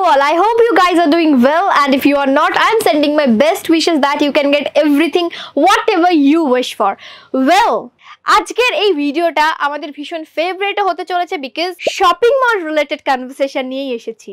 all, I hope you guys are doing well, and if you are not, I am sending my best wishes that you can get everything whatever you wish for. Well, আজকের এই ভিডিওটা আমাদের ভীষণ favourite হতে চলেছে because shopping mall related conversation নিয়েই এসেছি।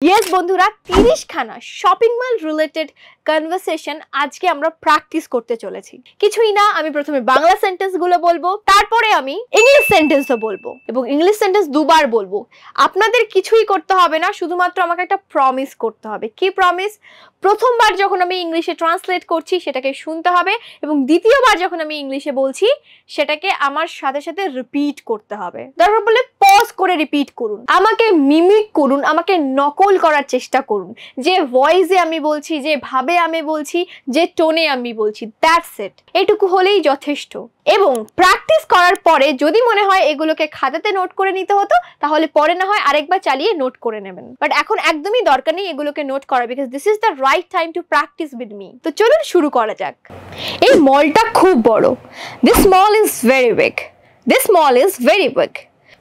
Yes বন্ধুরা, 30 খানা শপিং মল রিলেটেড কনভারসেশন আজকে আমরা প্র্যাকটিস করতে চলেছি। কিছুই না, আমি প্রথমে বাংলা সেন্টেন্স গুলো বলবো, তারপরে আমি ইংলিশ সেন্টেন্সও বলবো এবং ইংলিশ সেন্টেন্স দুবার বলবো। আপনাদের কিছুই করতে হবে না, শুধুমাত্র আমাকে একটা প্রমিস করতে হবে। কি প্রমিস? প্রথমবার যখন আমি ইংলিশে ট্রান্সলেট করছি সেটাকে শুনতে হবে এবং দ্বিতীয়বার যখন আমি ইংলিশে বলছি সেটাকে আমার সাথে সাথে রিপিট করতে হবে। দরকার পড়লে পজ করে রিপিট করুন, আমাকে মিমিক করুন, আমাকে নকল করার চেষ্টা করুন, যে ভয়েসে আমি বলছি, যে ভাবে আমি বলছি, যে টোনে আমি বলছি, দ্যাটস ইট। এটুকু হলেই যথেষ্ট। এবং প্র্যাকটিস করার পরে যদি মনে হয় এগুলোকে খাতাতে নোট করে নিতে হতো, তাহলে পরে না হয় আরেকবার চালিয়ে নোট করে নেবেন, বাট এখন একদমই দরকার নেই এগুলোকে নোট করা, because this is the right time to practice with me. তো চলুন শুরু করা যাক। এই মলটা খুব বড়। This mall is very big. This mall is very big.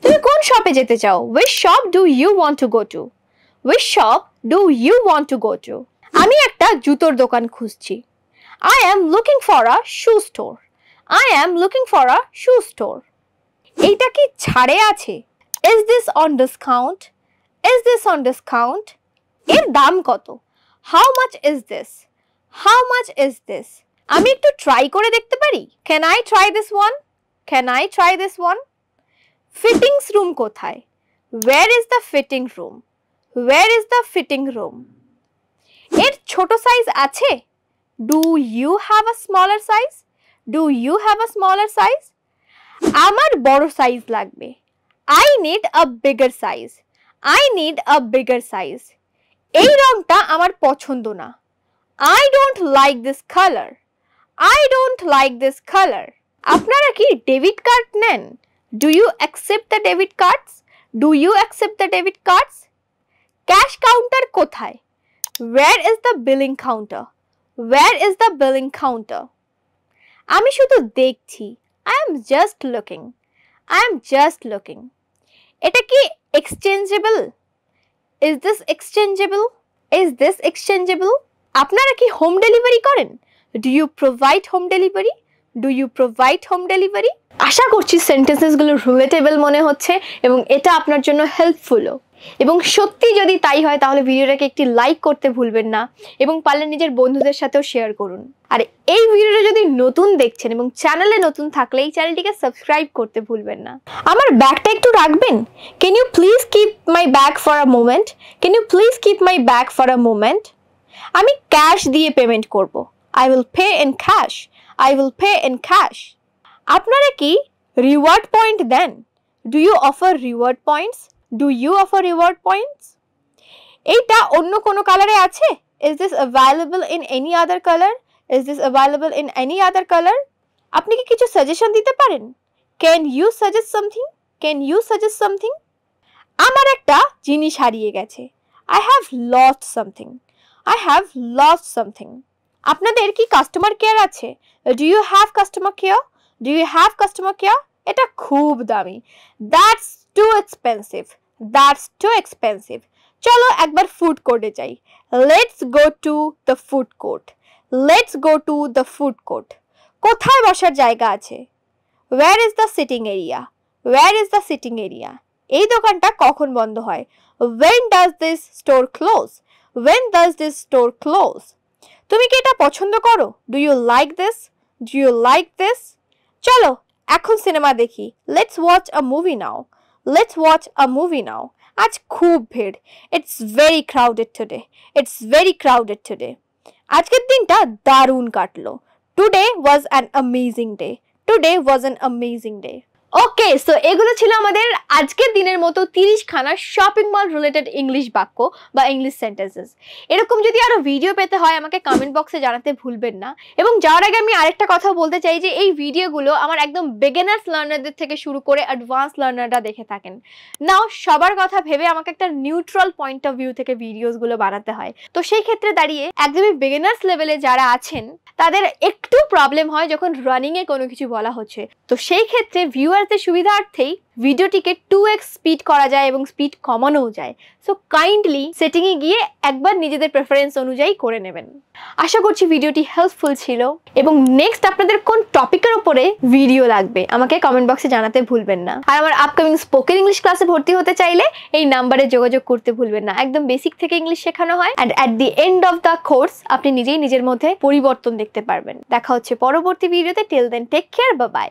তুমি কোন শপে যেতে চাও? which shop do you want to go to? which shop do you want to go to? আমি একটা জুতোর দোকান খুঁজছি। I am looking for a shoe store. I am looking for a shoe store. এইটা কি ছাড়ে আছে? Is this on discount? Is this on discount? এর দাম কত? How much is this? How much is this? আমি একটু ট্রাই করে দেখতে পারি? Can I try this one? Can I try this one? Fittings room কোথায়? Where is the fitting room? Where is the fitting room? এর ছোট size আছে? Do you have a smaller size? Do you have a smaller size? আমার বড় size লাগবে। I need a bigger size. I need a bigger size. এই রংটা আমার পছন্দ না। I don't like this color. I don't like this color. আপনারা কি ডেবিট কার্ড নেন? Do you accept the debit cards? Do you accept the debit cards? Cash counter কোথায়? Where is the billing counter? Where is the billing counter? আমি শুধু দেখছি। I am just looking. I am just looking. এটা কি exchangeable? Is this exchangeable? Is this exchangeable? আপনারা কি home delivery করেন? Do you provide home delivery? Do you provide home delivery? আশা করছি সেন্টেন্সেসগুলো relatable মনে হচ্ছে এবং এটা আপনার জন্য হেল্পফুলও। এবং সত্যি যদি তাই হয় তাহলে ভিডিওটাকে একটি লাইক করতে ভুলবেন না এবং পারলে নিজের বন্ধুদের সাথেও শেয়ার করুন। আর এই ভিডিওটা যদি নতুন দেখছেন এবং চ্যানেলে নতুন থাকলে এই চ্যানেলটিকে সাবস্ক্রাইব করতে ভুলবেন না। আমার ব্যাগটা একটু রাখবেন? Can you please keep my bag for a moment? Can you please keep my bag for a moment? আমি ক্যাশ দিয়ে পেমেন্ট করব। I will pay in cash. I will pay in cash. আপনারা কি রিওয়ার্ড পয়েন্ট দেন? Do you offer reward points? Do you offer reward points? এইটা অন্য কোনো কালারে আছে? Is this available in any other color? Is this available in any other color? আপনি কি কিছু সাজেশন দিতে পারেন? Can you suggest something? Can you suggest something? আমার একটা জিনিস হারিয়ে গেছে। I have lost something. I have lost something. আপনাদের কি কাস্টমার কেয়ার আছে? Do you have customer care? Do you have customer care? এটা খুব দামি। That's too expensive. That's too expensive. চলো একবার ফুড কোর্টে যাই। Let's go to the food court. Let's go to the food court. কোথায় বসার জায়গা আছে? Where is the sitting area? Where is the sitting area? এই দোকানটা কখন বন্ধ হয়? When does this store close? When does this store close? তুমি কি এটা পছন্দ করো? Do you like this? Do you like this? চলো এখন সিনেমা দেখি। Let's watch a movie now. Let's watch a movie now. আজ খুব ভিড়। It's very crowded today. It's very crowded today. আজকের দিনটা দারুণ কাটলো। Today was an amazing day. Today was an amazing day. Okay, so এগুলো ছিল আমাদের আজকের দিনের মতো 30 খানা শপিং মল রিলেটেড ইংলিশ বাক্য বা ইংলিশ সেন্টেন্সেস। এরকম যদি আরো ভিডিও পেতে হয় আমাকে কমেন্ট বক্সে জানাতে ভুলবেন না। এবং যাওয়ার আগে আমি আরেকটা কথা বলতে চাই যে এই ভিডিওগুলো আমার একদম বিগিনার্স লার্নারদের থেকে শুরু করে অ্যাডভান্স লার্নাররা দেখে থাকেন। নাও সবার কথা ভেবে আমাকে একটা নিউট্রাল পয়েন্ট অফ ভিউ থেকে ভিডিওসগুলো বানাতে হয়। তো সেই ক্ষেত্রে দাঁড়িয়ে একদমই বিগিনার্স লেভেলে যারা আছেন তাদের একটু প্রবলেম হয় যখন রানিং এ কোনো কিছু বলা হচ্ছে। তো সেই ক্ষেত্রে ভিউয়ার ভিউয়ারদের সুবিধার্থেই ভিডিওটিকে 2x স্পিড করা যায় এবং স্পিড কমানোও যায়। সো কাইন্ডলি সেটিংয়ে গিয়ে একবার নিজেদের প্রেফারেন্স অনুযায়ী করে নেবেন। আশা করছি ভিডিওটি হেল্পফুল ছিল এবং নেক্সট আপনাদের কোন টপিকের উপরে ভিডিও লাগবে আমাকে কমেন্ট বক্সে জানাতে ভুলবেন না। আর আমার আপকামিং স্পোকেন ইংলিশ ক্লাসে ভর্তি হতে চাইলে এই নাম্বারে যোগাযোগ করতে ভুলবেন না। একদম বেসিক থেকে ইংলিশ শেখানো হয় and at the end of the course আপনি নিজেই নিজের মধ্যে পরিবর্তন দেখতে পারবেন। দেখা হচ্ছে পরবর্তী ভিডিওতে। Till then take care, bye by.